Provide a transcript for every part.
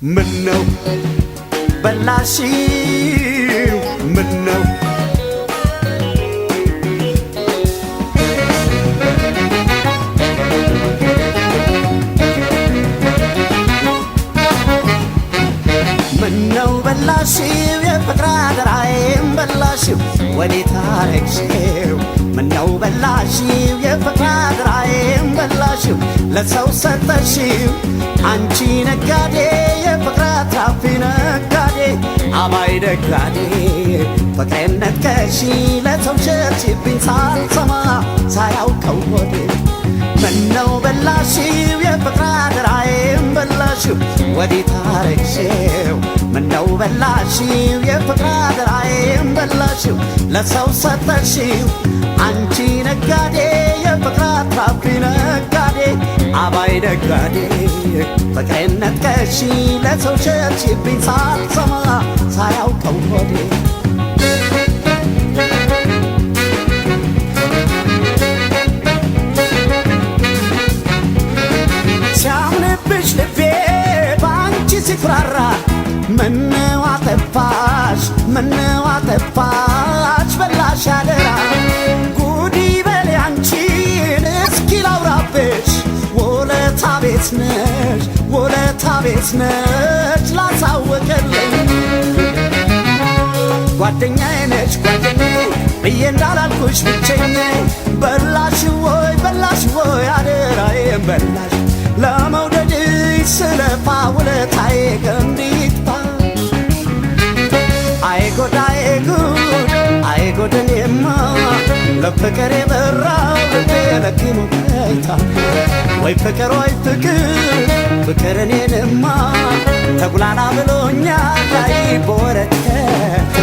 ምነው በላሽው ምነው ምነው በላሽው የፍቅር አደራዬን በላሽው ወዴት አረግሽው ምነው በላሽው የፍቅር አደራዬን በላሽው ለሰው ሰጠሽው አንቺ ነጋዴ የፍቅር አትራፊ ነጋዴ አባይ ነጋዴ ፍቅሬን ነጥቀሽ ለሰው ሸጥሽብኝ ሳልሰማ ሳያውቀው ሆዴ ምነው በላሽው የፍቅር አደራዬን በላሽው ወዴት አረግሽው ምነው በላሽው የፍቅር አደራዬን በላሽው ለሰው ሰጠሽው አንቺ ነጋዴ የፍቅር አትራፊ ነጋዴ አባይ ነጋዴ ፍቅሬን ነጥቀሽ ለሰው ሸጥሽብኝ ሳልሰማ ሳያውቀው ሆዴ ሲያምንብሽ ልቤ በአንቺ ሲኩራራ ምነው አጠፋሽ ምነው አጠፋሽ በላሽ አደራ ጉድ ይበል ያንቺን እስኪ ላውራብሽ ወለታ ቤት ነሽ ወለታ ቤት ነሽ ላሳወቀልኝ ጓደኛዬ ነሽ ጓደኛዬ ብዬ እንዳላልኩሽ ብቸኛዬ በላሽ ወይ አደራዬን በላሽ ለመውደድሽ ስለፋ ውለታዬ እንዲጥፋ አይጎድ አይጎድ አይጎድ እኔማ ለፍቅር የበራው ልቤ ለኪሙ ገይታ ወይ ፍቅር ፍቅር እኔንማ ተጉላላ ብሎኛል ላይ በወረቀት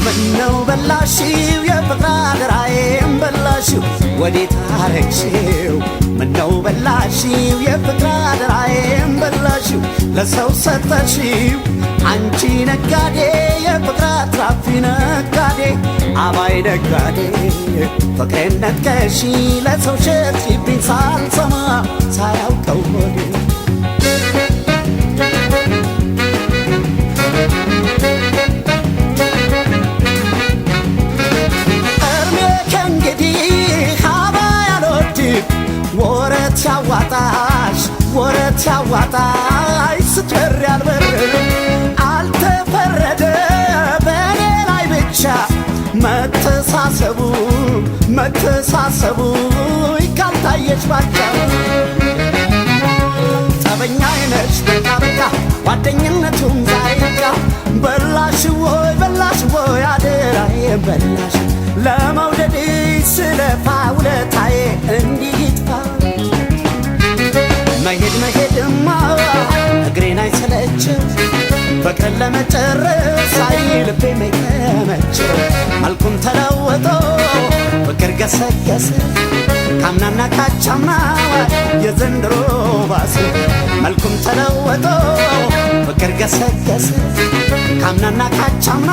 ምነው በላሽው የፍቅር አደራዬን በላሽው ወዴት አረግሽው ምነው በላሽው የፍቅር አደራዬን በላሽው ለሰው ሰጠሽው አንቺ ነጋዴ የፍቅር አትራፊ ነጋዴ አባይ ነጋዴ ፍቅሬን ነጥቀሽ ለሰው ሸጥሽብኝ ሳልሰማ ሳያውቀው ሆዴ ወረት ያዋጣሽ ስትበሪ አልበርም አልተፈረደ በኔ ላይ ብቻ መተሳሰቡ ካልታየች ባቻ ጠበኛዬ ነሽ በቃ ጓደኝነቱም ዛይቃ በላሽ ወይ አደራዬን በላሽ ለመውደድሽ ስለፋ ውለታዬ እንዲጥፋ መሄድማ እግሬን አይሰለችው ፍቅርን ለመጨረስ ልቤ መይተመቸው መልኩም ተለወጦ ፍቅር ገሰገሰ ካምናና ካቻምና የዘንድሮ ባሰ መልኩም ተለወጦ ፍቅር ገሰገሰ ካምናና ካቻምና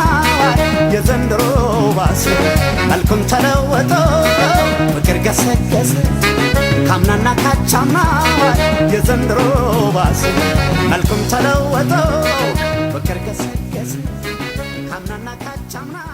የዘንድሮ ባሰ መልኩም ተለወጦ ፍቅር ገሰገሰ ካምናና ካቻምና የዘንድሮ ባሰ መልኩም ተለወጦ ፍቅር ገሰገሰ ካምናና ካቻምና